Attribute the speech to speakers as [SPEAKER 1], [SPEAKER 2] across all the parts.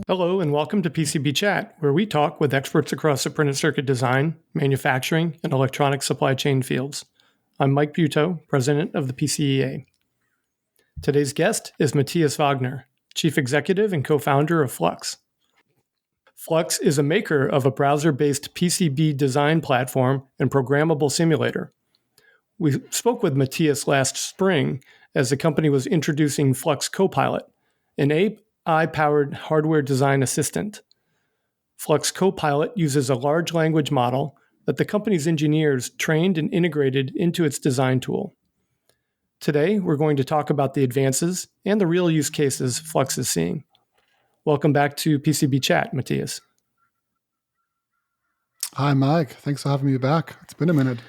[SPEAKER 1] Hello, and welcome to PCB Chat, where we talk with experts across the printed circuit design, manufacturing, and electronic supply chain fields. I'm Mike Buteau, president of the PCEA. Today's guest is Matthias Wagner, chief executive and co-founder of Flux. Flux is a maker of a browser-based PCB design platform and programmable simulator. We spoke with Matthias last spring as the company was introducing Flux Copilot, an AI-powered hardware design assistant. Flux Copilot uses a large language model that the company's engineers trained and integrated into its design tool. Today, we're going to talk about the advances and the real use cases Flux is seeing. Welcome back to PCB Chat, Matthias.
[SPEAKER 2] Hi, Mike. Thanks for having me back. It's been a minute.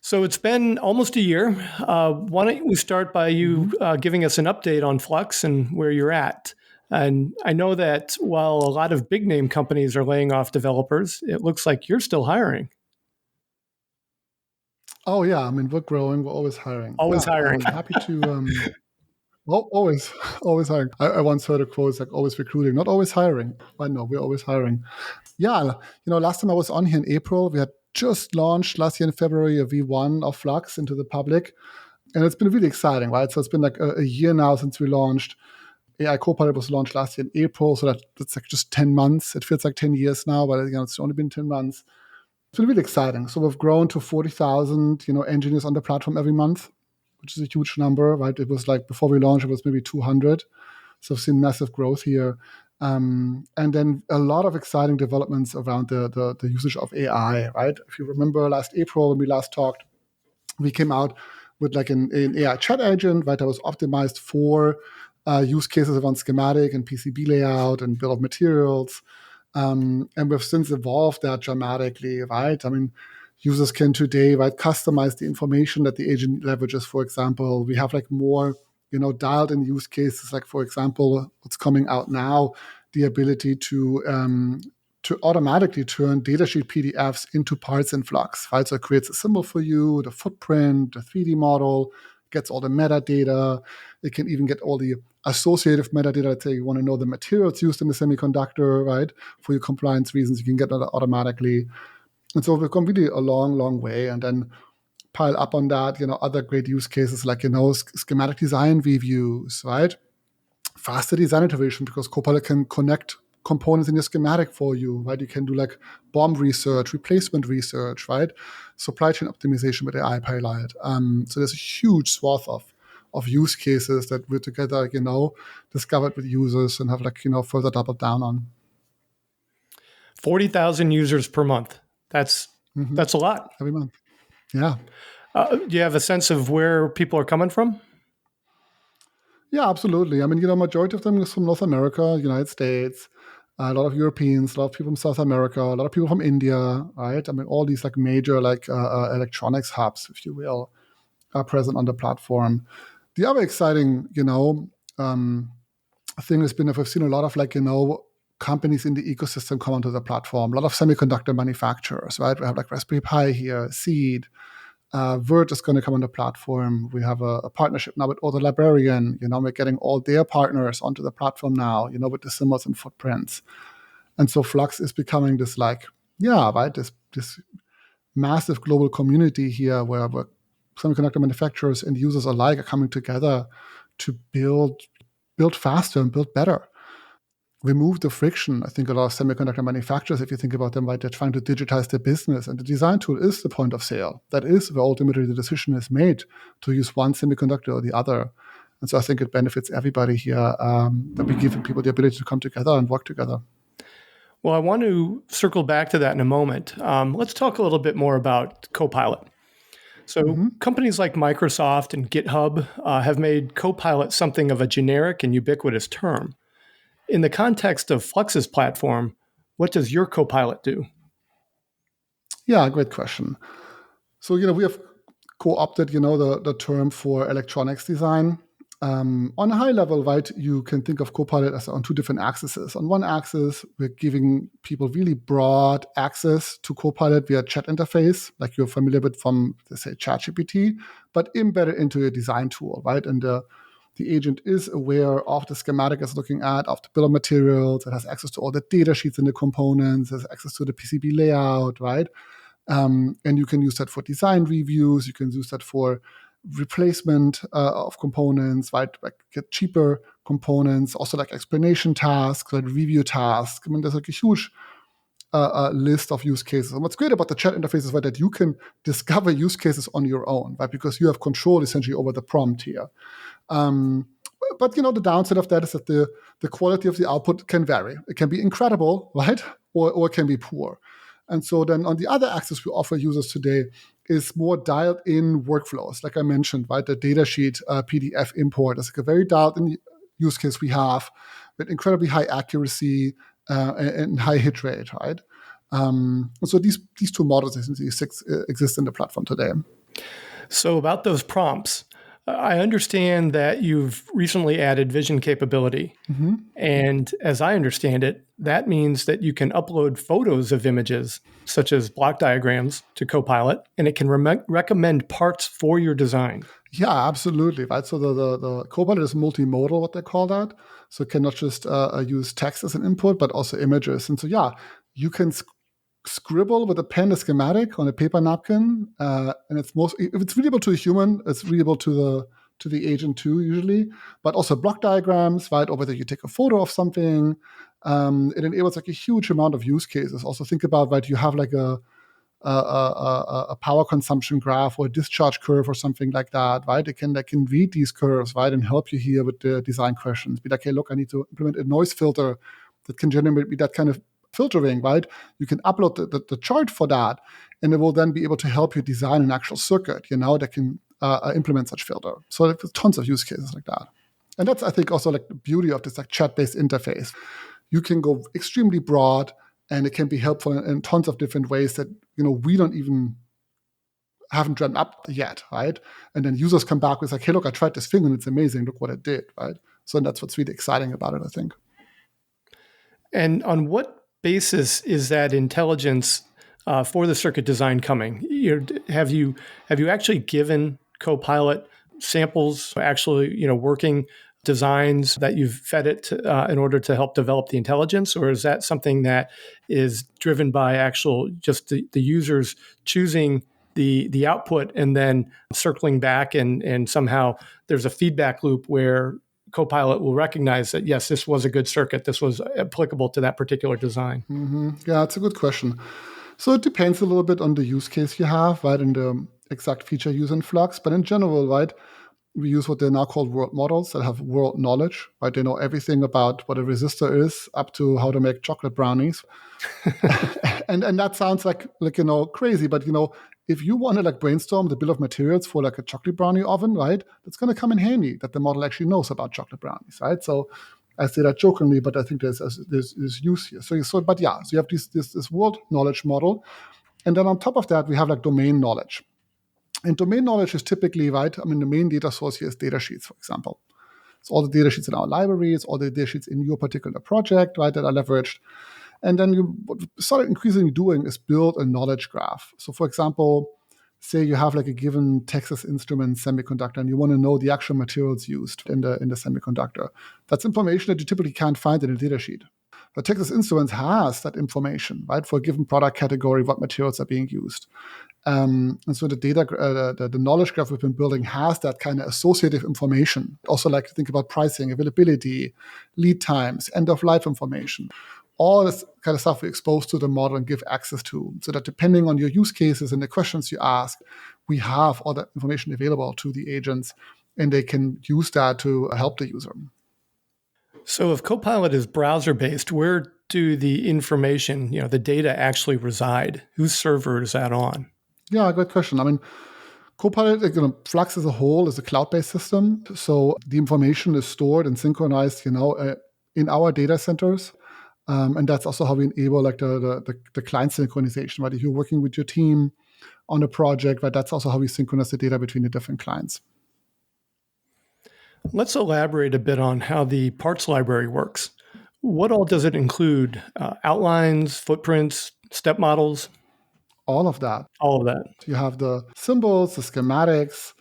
[SPEAKER 1] So it's been almost a year. Why don't we start by you giving us an update on Flux and where you're at? And I know that while a lot of big name companies are laying off developers, it looks like you're still hiring.
[SPEAKER 2] Oh, yeah. I mean, we're growing. We're always hiring.
[SPEAKER 1] Always hiring.
[SPEAKER 2] I'm happy to... always hiring. I once heard a quote like always recruiting, not always hiring. But no, we're always hiring. Yeah. Last time I was on here in April, we had just launched last year in February a V1 of Flux into the public. And it's been really exciting, right? So it's been like a year now since we launched. AI Copilot was launched last year in April, so that's like just 10 months. It feels like 10 years now, but it's only been 10 months. It's been really exciting. So we've grown to 40,000, engineers on the platform every month, which is a huge number, right? It was like before we launched, it was maybe 200. So I've seen massive growth here. And then a lot of exciting developments around the usage of AI, right? If you remember last April when we last talked, we came out with like an AI chat agent, right? That was optimized for use cases around schematic and PCB layout and bill of materials. And we've since evolved that dramatically, right? I mean, users can today, right, customize the information that the agent leverages, for example. We have like more, dialed in use cases, like, for example, what's coming out now, the ability to automatically turn datasheet PDFs into parts in Flux, right? So it creates a symbol for you, the footprint, the 3D model, gets all the metadata. It can even get all the associative metadata. Let's say you want to know the materials used in the semiconductor, right? For your compliance reasons, you can get that automatically. And so we've come really a long, long way. And then pile up on that, other great use cases like, schematic design reviews, right? Faster design iteration because Copilot can connect components in your schematic for you, right? You can do like BOM research, replacement research, right? Supply chain optimization with AI Pilot. So there's a huge swath of use cases that we're together, discovered with users and have further doubled down on.
[SPEAKER 1] 40,000 users per month. That's a lot.
[SPEAKER 2] Every month. Yeah.
[SPEAKER 1] Do you have a sense of where people are coming from?
[SPEAKER 2] Yeah, absolutely. I mean, majority of them is from North America, United States, a lot of Europeans, a lot of people from South America, a lot of people from India, right? I mean, all these like major electronics hubs, if you will, are present on the platform. The other exciting, thing has been that we've seen a lot of companies in the ecosystem come onto the platform. A lot of semiconductor manufacturers, right? We have like Raspberry Pi here, Seed. Word is going to come on the platform. We have a partnership now with Auto Librarian. We're getting all their partners onto the platform now, with the symbols and footprints. And so Flux is becoming this this massive global community here where semiconductor manufacturers and users alike are coming together to build faster and build better. Remove the friction. I think a lot of semiconductor manufacturers, if you think about them, right, they're trying to digitize their business. And the design tool is the point of sale. That is where ultimately the decision is made to use one semiconductor or the other. And so I think it benefits everybody here that we give people the ability to come together and work together.
[SPEAKER 1] Well, I want to circle back to that in a moment. Let's talk a little bit more about Copilot. So companies like Microsoft and GitHub have made Copilot something of a generic and ubiquitous term. In the context of Flux's platform, what does your Copilot do?
[SPEAKER 2] Yeah, great question. So, we have co-opted, the term for electronics design. On a high level, right, you can think of Copilot as on two different axes. On one axis, we're giving people really broad access to Copilot via chat interface, like you're familiar with from, let's say, ChatGPT, but embedded into a design tool, right? And the agent is aware of the schematic it's looking at, of the bill of materials. It has access to all the data sheets in the components, has access to the PCB layout, right? And you can use that for design reviews. You can use that for replacement of components, right? Like get cheaper components, also like explanation tasks, like review tasks. I mean, there's like a huge list of use cases. And what's great about the chat interface is, right, that you can discover use cases on your own, right? Because you have control essentially over the prompt here. But the downside of that is that the quality of the output can vary. It can be incredible, right? Or it can be poor. And so then on the other axis we offer users today is more dialed in workflows. Like I mentioned, right? The datasheet PDF import is like a very dialed in use case we have with incredibly high accuracy and high hit rate, right? And so these two models exist in the platform today.
[SPEAKER 1] So about those prompts, I understand that you've recently added vision capability.
[SPEAKER 2] Mm-hmm.
[SPEAKER 1] And as I understand it, that means that you can upload photos of images, such as block diagrams, to Copilot, and it can recommend parts for your design.
[SPEAKER 2] Yeah, absolutely, right? So the Copilot is multimodal, what they call that. So it can not just use text as an input, but also images. And so, yeah, you can scribble with a pen a schematic on a paper napkin, and if it's readable to a human, it's readable to the agent too, usually. But also block diagrams, right? Or whether you take a photo of something, it enables like a huge amount of use cases. Also, think about, right? You have like a power consumption graph or a discharge curve or something like that, right? They can read these curves, right, and help you here with the design questions. Be like, hey, look, I need to implement a noise filter that can generate me that kind of filtering, right? You can upload the chart for that, and it will then be able to help you design an actual circuit, that can implement such filter. So there's tons of use cases like that. And that's, I think, also like the beauty of this like chat-based interface. You can go extremely broad, and it can be helpful in tons of different ways that we haven't dreamt up yet, right? And then users come back with like, hey, look, I tried this thing and it's amazing. Look what it did, right? So that's what's really exciting about it, I think.
[SPEAKER 1] And on what basis is that intelligence for the circuit design coming? Have you actually given Copilot samples, actually working designs that you've fed it in order to help develop the intelligence, or is that something that is driven by actual just the users choosing the output and then circling back and somehow there's a feedback loop where Copilot will recognize that, yes, this was a good circuit. This was applicable to that particular design.
[SPEAKER 2] Mm-hmm. Yeah, it's a good question. So it depends a little bit on the use case you have, right, and the exact feature used in Flux. But in general, right, we use what they're now called world models that have world knowledge, right? They know everything about what a resistor is, up to how to make chocolate brownies. and that sounds like crazy, but if you want to like brainstorm the bill of materials for like a chocolate brownie oven, right, that's going to come in handy that the model actually knows about chocolate brownies, right? So I say that jokingly, but I think there's use here. So you have this world knowledge model, and then on top of that we have like domain knowledge. And domain knowledge is typically, right, I mean, the main data source here is data sheets, for example. It's all the data sheets in our libraries, all the data sheets in your particular project, right, that are leveraged. And then what we started increasingly doing is build a knowledge graph. So for example, say you have like a given Texas Instruments semiconductor and you want to know the actual materials used in the semiconductor. That's information that you typically can't find in a data sheet. But Texas Instruments has that information, right, for a given product category, what materials are being used. And so the data, the knowledge graph we've been building has that kind of associative information. Also like to think about pricing, availability, lead times, end of life information. All this kind of stuff we expose to the model and give access to, so that depending on your use cases and the questions you ask, we have all that information available to the agents, and they can use that to help the user.
[SPEAKER 1] So if Copilot is browser-based, where do the information, the data actually reside? Whose server is that on?
[SPEAKER 2] Yeah, good question. I mean, Copilot, Flux as a whole is a cloud-based system. So the information is stored and synchronized, in our data centers. And that's also how we enable like the client synchronization, right? If you're working with your team on a project, right, that's also how we synchronize the data between the different clients.
[SPEAKER 1] Let's elaborate a bit on how the parts library works. What all does it include? Outlines, footprints, step models?
[SPEAKER 2] All of that.
[SPEAKER 1] All of that.
[SPEAKER 2] So you have the symbols, the schematics,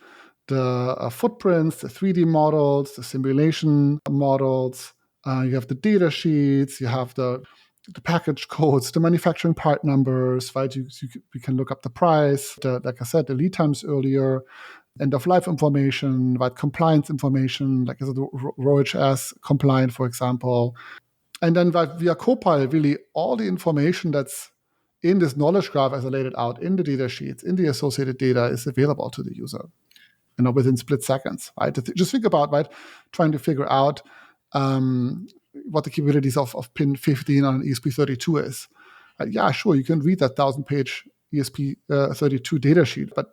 [SPEAKER 2] the footprints, the 3D models, the simulation models. You have the data sheets, you have the package codes, the manufacturing part numbers, right? We can look up the price, like I said, the lead times earlier, end of life information, right? Compliance information, like is it RoHS compliant, for example. And then via Copilot, really all the information that's in this knowledge graph as I laid it out, in the data sheets, in the associated data is available to the user, within split seconds, right? Just think about, right, trying to figure out what the capabilities of pin 15 on an ESP32 is. Yeah, sure, you can read that 1,000-page ESP32 data sheet, but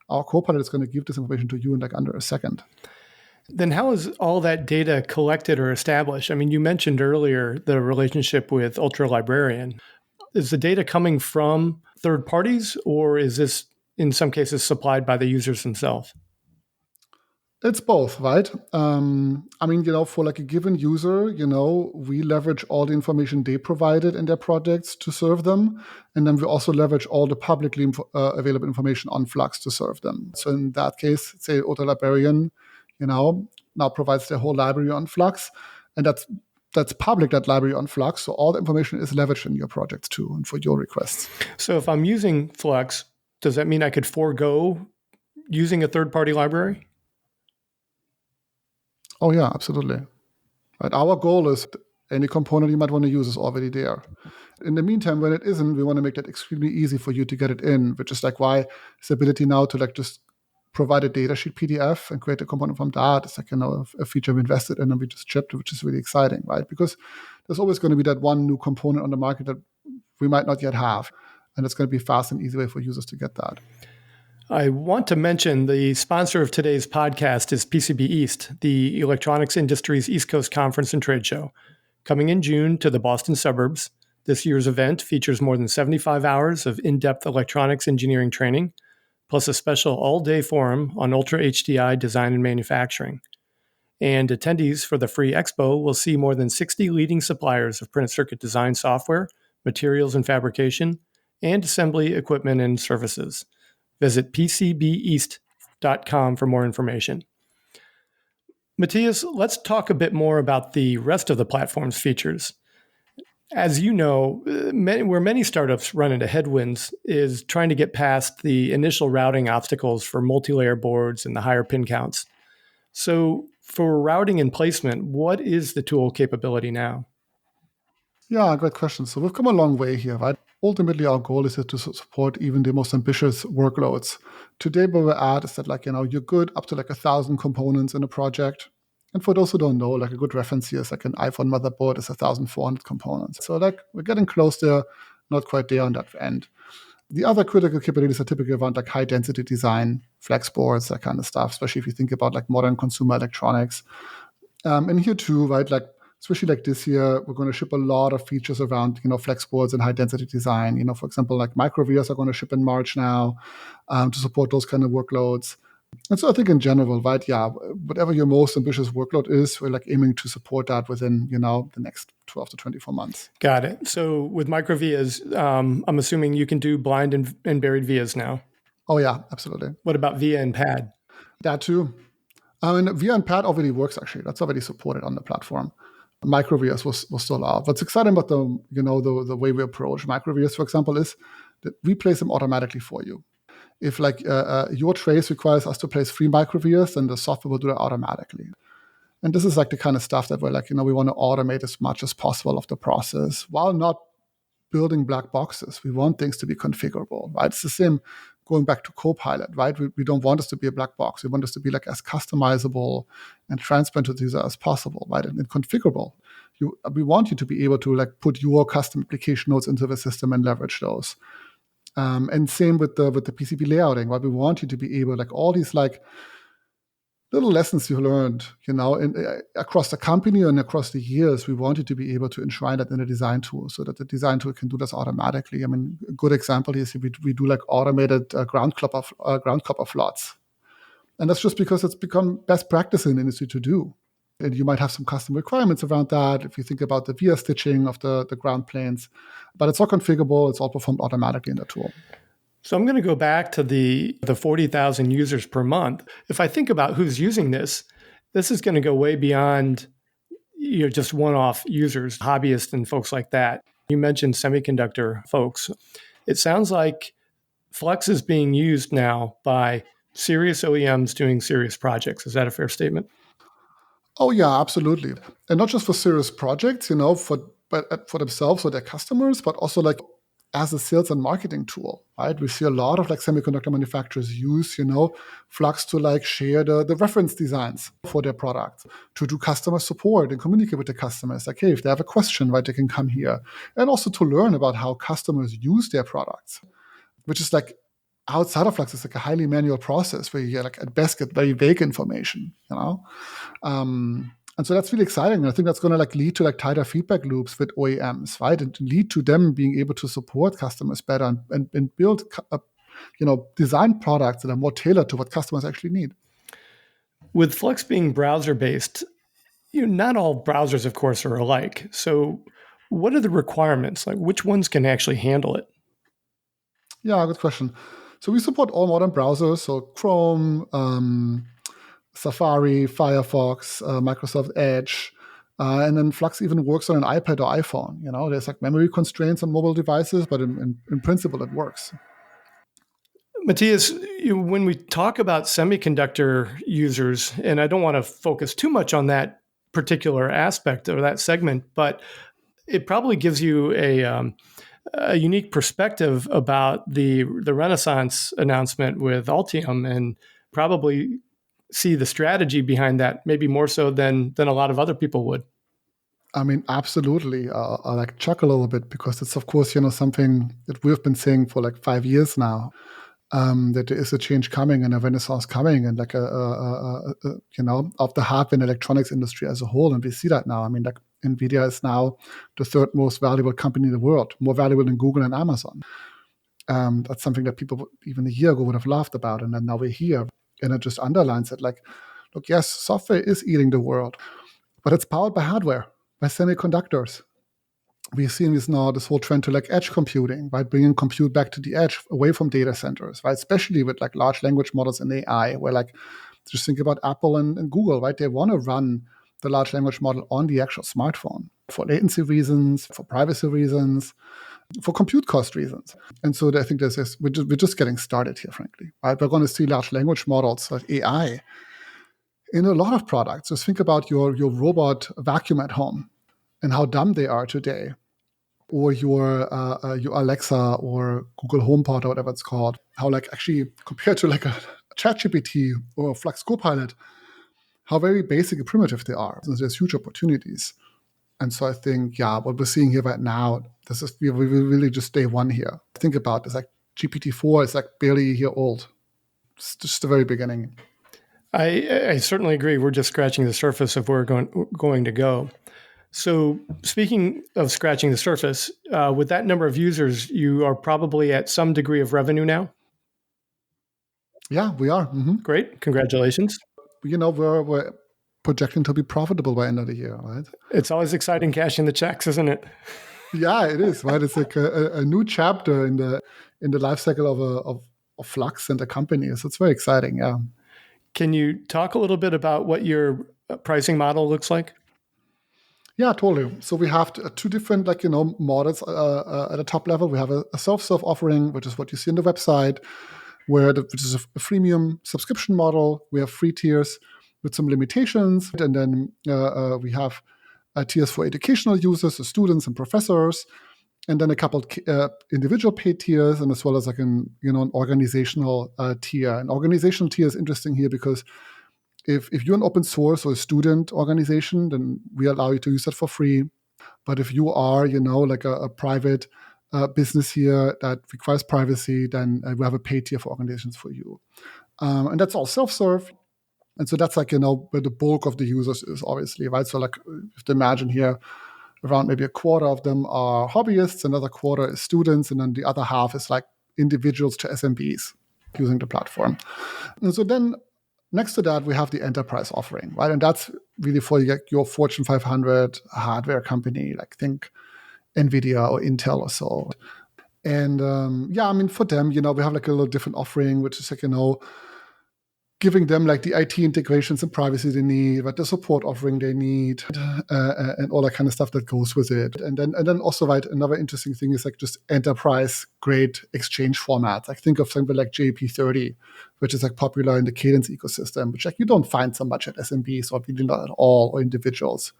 [SPEAKER 2] our Copilot is going to give this information to you in like under a second.
[SPEAKER 1] Then how is all that data collected or established? I mean, you mentioned earlier the relationship with Ultra Librarian. Is the data coming from third parties, or is this in some cases supplied by the users themselves?
[SPEAKER 2] It's both, right? For like a given user, we leverage all the information they provided in their projects to serve them. And then we also leverage all the publicly available information on Flux to serve them. So in that case, say Auto Librarian, now provides their whole library on Flux. And that's public, that library on Flux. So all the information is leveraged in your projects too and for your requests.
[SPEAKER 1] So if I'm using Flux, does that mean I could forego using a third-party library?
[SPEAKER 2] Oh, yeah, absolutely. Right. Our goal is any component you might want to use is already there. In the meantime, when it isn't, we want to make that extremely easy for you to get it in, which is like why this ability now to like just provide a datasheet PDF and create a component from that is like a feature we invested in and we just shipped, which is really exciting, right? Because there's always going to be that one new component on the market that we might not yet have, and it's going to be a fast and easy way for users to get that.
[SPEAKER 1] I want to mention the sponsor of today's podcast is PCB East, the electronics industry's East Coast conference and trade show. Coming in June to the Boston suburbs, this year's event features more than 75 hours of in-depth electronics engineering training, plus a special all-day forum on Ultra HDI design and manufacturing. And attendees for the free expo will see more than 60 leading suppliers of printed circuit design software, materials and fabrication, and assembly equipment and services. Visit pcbeast.com for more information. Matthias, let's talk a bit more about the rest of the platform's features. As you know, where many startups run into headwinds is trying to get past the initial routing obstacles for multi-layer boards and the higher pin counts. So for routing and placement, what is the tool capability now?
[SPEAKER 2] Yeah, great question. So we've come a long way here, right? Ultimately, our goal is to support even the most ambitious workloads. Today, where we're at is that, you're good up to 1,000 components in a project. And for those who don't know, a good reference here is an iPhone motherboard is 1,400 components. So we're getting close there, not quite there on that end. The other critical capabilities are typically around high density design, flex boards, that kind of stuff, especially if you think about modern consumer electronics. And here too, right, especially this year, we're going to ship a lot of features around, flex boards and high density design. For example, micro vias are going to ship in March now to support those kind of workloads. And so I think in general, right, whatever your most ambitious workload is, we're aiming to support that within, the next 12 to 24 months.
[SPEAKER 1] Got it. So with micro vias, I'm assuming you can do blind and buried vias now.
[SPEAKER 2] Oh yeah, absolutely.
[SPEAKER 1] What about via and pad?
[SPEAKER 2] That too. Via and pad already works actually. That's already supported on the platform. Microvias was still out. What's exciting about the way we approach microvias, for example, is that we place them automatically for you. If your trace requires us to place 3 microvias, then the software will do that automatically. And this is the kind of stuff that we're we want to automate as much as possible of the process while not building black boxes. We want things to be configurable, right? It's the same going back to Copilot, right? We don't want this to be a black box. We want this to be as customizable and transparent to the user as possible, right? And configurable. We want you to be able to put your custom application nodes into the system and leverage those. And same with the PCB layouting, right? We want you to be able, all these little lessons you learned, across the company and across the years, we want you to be able to enshrine that in a design tool so that the design tool can do this automatically. I mean, a good example is we do automated ground copper flots. And that's just because it's become best practice in the industry to do. And you might have some custom requirements around that if you think about the via stitching of the ground planes. But it's all configurable. It's all performed automatically in the tool.
[SPEAKER 1] So I'm going to go back to the 40,000 users per month. If I think about who's using this, this is going to go way beyond just one-off users, hobbyists and folks like that. You mentioned semiconductor folks. It sounds like Flux is being used now by serious OEMs doing serious projects. Is that a fair statement?
[SPEAKER 2] Oh yeah, absolutely. And not just for serious projects, for themselves or their customers, but also like as a sales and marketing tool, right? We see a lot of like semiconductor manufacturers use, Flux to like share the reference designs for their products, to do customer support and communicate with the customers. Like, hey, if they have a question, right, they can come here. And also to learn about how customers use their products, which is like outside of Flux, it's like a highly manual process where you like at best get very vague information. And so that's really exciting. And I think that's going to like lead to like tighter feedback loops with OEMs, right? And to lead to them being able to support customers better and build, design products that are more tailored to what customers actually need.
[SPEAKER 1] With Flux being browser-based, not all browsers, of course, are alike. So what are the requirements? Like which ones can actually handle it?
[SPEAKER 2] Yeah, good question. So we support all modern browsers, so Chrome, Safari, Firefox, Microsoft Edge, and then Flux even works on an iPad or iPhone. There's like memory constraints on mobile devices, but in principle, it works.
[SPEAKER 1] Matthias, when we talk about semiconductor users, and I don't want to focus too much on that particular aspect or that segment, but it probably gives you a unique perspective about the Renaissance announcement with Altium, and probably see the strategy behind that, maybe more so than a lot of other people would.
[SPEAKER 2] I mean, absolutely. I like chuckle a little bit because it's, of course, something that we've been saying for like 5 years now. That there is a change coming and a renaissance coming, and like of the hardware and electronics industry as a whole. And we see that now. I mean, like NVIDIA is now the third most valuable company in the world, more valuable than Google and Amazon. That's something that people even a year ago would have laughed about, and then now we're here, and it just underlines it. Like, look, yes, software is eating the world, but it's powered by hardware, by semiconductors. We're seeing this whole trend to like edge computing, right? Bringing compute back to the edge, away from data centers, right? Especially with like large language models and AI, where like, just think about Apple and Google, right? They want to run the large language model on the actual smartphone for latency reasons, for privacy reasons, for compute cost reasons. And so I think we're just getting started here, frankly, right? We're going to see large language models like AI in a lot of products. Just think about your robot vacuum at home and how dumb they are today, or your Alexa or Google HomePod or whatever it's called. How like actually compared to like a ChatGPT or a Flux Copilot, how very basic and primitive they are. So there's huge opportunities. And so I think, what we're seeing here right now, we really just day one here. Think about this, like GPT-4 is like barely a year old. It's just the very beginning.
[SPEAKER 1] I certainly agree. We're just scratching the surface of where we're going to go. So speaking of scratching the surface, with that number of users, you are probably at some degree of revenue now?
[SPEAKER 2] Yeah, we are. Mm-hmm.
[SPEAKER 1] Great. Congratulations.
[SPEAKER 2] We're projecting to be profitable by end of the year, right?
[SPEAKER 1] It's always exciting cashing the checks, isn't it?
[SPEAKER 2] Yeah, it is, right? It's like a new chapter in the life cycle of Flux and the company. So it's very exciting, yeah.
[SPEAKER 1] Can you talk a little bit about what your pricing model looks like?
[SPEAKER 2] Yeah, totally. So we have two different, models at the top level. We have a self-serve offering, which is what you see on the website, which is a freemium subscription model. We have free tiers with some limitations, and then we have tiers for educational users, so students and professors, and then a couple individual paid tiers, and as well as like an organizational tier. An organizational tier is interesting here because if you're an open source or a student organization, then we allow you to use that for free. But if you are, like a private business here that requires privacy, then we have a paid tier for organizations for you. And that's all self-serve. And so that's like, where the bulk of the users is, obviously, right? So like, you have to imagine here, around maybe a quarter of them are hobbyists, another quarter is students, and then the other half is like individuals to SMBs using the platform. And so then next to that, we have the enterprise offering, right? And that's really for your Fortune 500 hardware company, like think NVIDIA or Intel or so. And yeah, I mean, for them, we have like a little different offering, which is like, giving them like the IT integrations and privacy they need, but the support offering they need, and all that kind of stuff that goes with it. And then also, right, another interesting thing is like just enterprise grade exchange formats. Like think of something like JP30, which is like popular in the Cadence ecosystem, which like you don't find so much at SMBs or really not at all, or individuals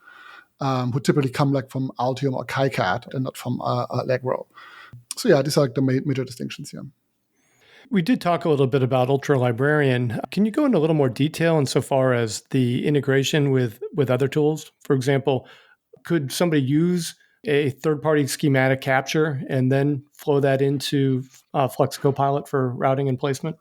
[SPEAKER 2] who typically come like from Altium or KiCad and not from Allegro. So yeah, these are like the major distinctions here.
[SPEAKER 1] We did talk a little bit about Ultra Librarian. Can you go into a little more detail insofar as the integration with other tools? For example, could somebody use a third-party schematic capture and then flow that into Flux Copilot for routing and placement?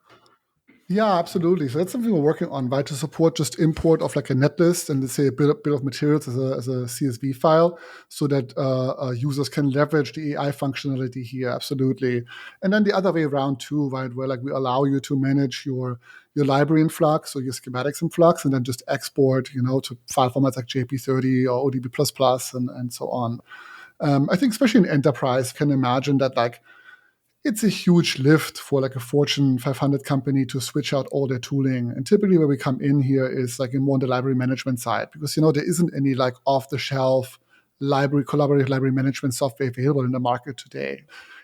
[SPEAKER 2] Yeah, absolutely. So that's something we're working on, right? To support just import of like a netlist and let's say a bill of materials as a CSV file, so that users can leverage the AI functionality here. Absolutely. And then the other way around too, right? Where like we allow you to manage your library in Flux or your schematics in Flux, and then just export, to file formats like JP30 or ODB++ and so on. I think especially in enterprise, you can imagine that like it's a huge lift for like a Fortune 500 company to switch out all their tooling. And typically where we come in here is like in more on the library management side, because, there isn't any like off the shelf collaborative library management software available in the market today.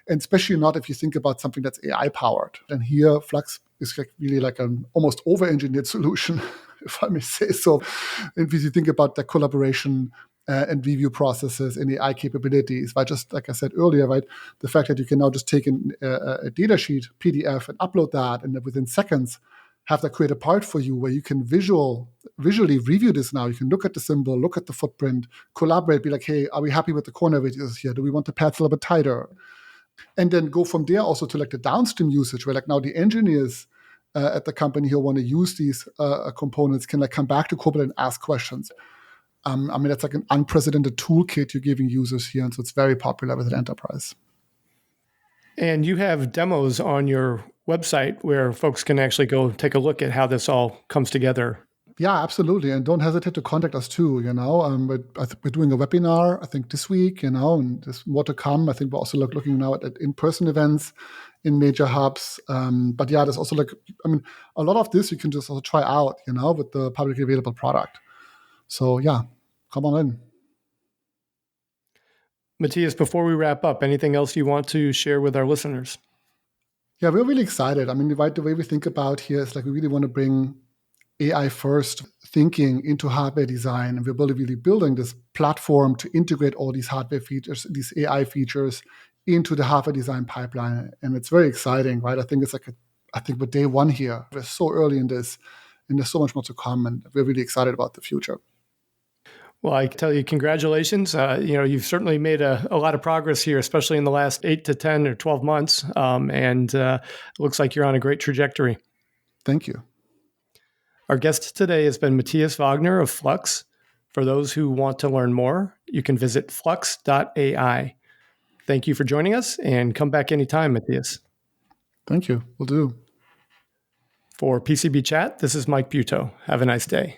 [SPEAKER 2] And especially not if you think about something that's AI powered. And here Flux is like really like an almost over-engineered solution, if I may say so. And if you think about the collaboration and review processes and AI capabilities, right? Just like I said earlier, right? The fact that you can now just take a data sheet, PDF, and upload that, and then within seconds have that create a part for you where you can visually review this now. You can look at the symbol, look at the footprint, collaborate, be like, hey, are we happy with the corner radius here? Do we want the paths a little bit tighter? And then go from there also to like the downstream usage, where like now the engineers at the company who want to use these components can like come back to Copilot and ask questions. I mean, that's like an unprecedented toolkit you're giving users here, and so it's very popular with an enterprise.
[SPEAKER 1] And you have demos on your website where folks can actually go take a look at how this all comes together.
[SPEAKER 2] Yeah, absolutely. And don't hesitate to contact us too, we're doing a webinar, I think this week, and there's more to come. I think we're also looking now at in-person events in major hubs. But yeah, there's also a lot of this you can just also try out, with the publicly available product. So yeah, come on in.
[SPEAKER 1] Matthias, before we wrap up, anything else you want to share with our listeners?
[SPEAKER 2] Yeah, we're really excited. I mean, the way we think about here is like we really want to bring AI first thinking into hardware design. And we're really building this platform to integrate all these hardware features, these AI features into the hardware design pipeline. And it's very exciting, right? I think we're day one here. We're so early in this, and there's so much more to come. And we're really excited about the future.
[SPEAKER 1] Well, I tell you, congratulations. You've certainly made a lot of progress here, especially in the last 8 to 10 or 12 months. And it looks like you're on a great trajectory.
[SPEAKER 2] Thank you.
[SPEAKER 1] Our guest today has been Matthias Wagner of Flux. For those who want to learn more, you can visit flux.ai. Thank you for joining us, and come back anytime, Matthias.
[SPEAKER 2] Thank you. Will do.
[SPEAKER 1] For PCB Chat, this is Mike Butow. Have a nice day.